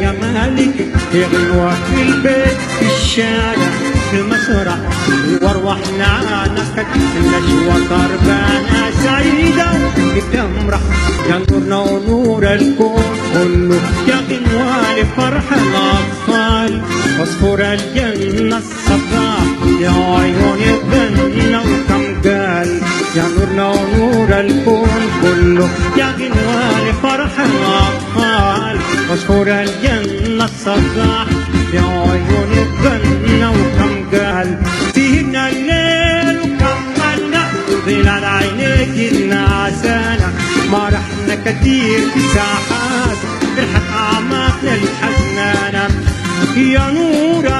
جمالك يا غنوة في البيت في الشارع في المسرح وارواحنا نكت النشوة ضربانة سعيدة بتمرح يا نورنا ونور الكون كله يا غنوة لفرح الأطفال عصفور الجنة الصباح يا عيون الجنة وكم قال يا نورنا ونور الكون كله يا غنوة لفرح الأطفال عصفور الجنة الصباح يا عيون الجنة وكم قال فينا الليل وكملنا ظلال عينيك النعسانة ما رحنا كتير في ساحات فرحة أعماقنا الحزنانة يا نور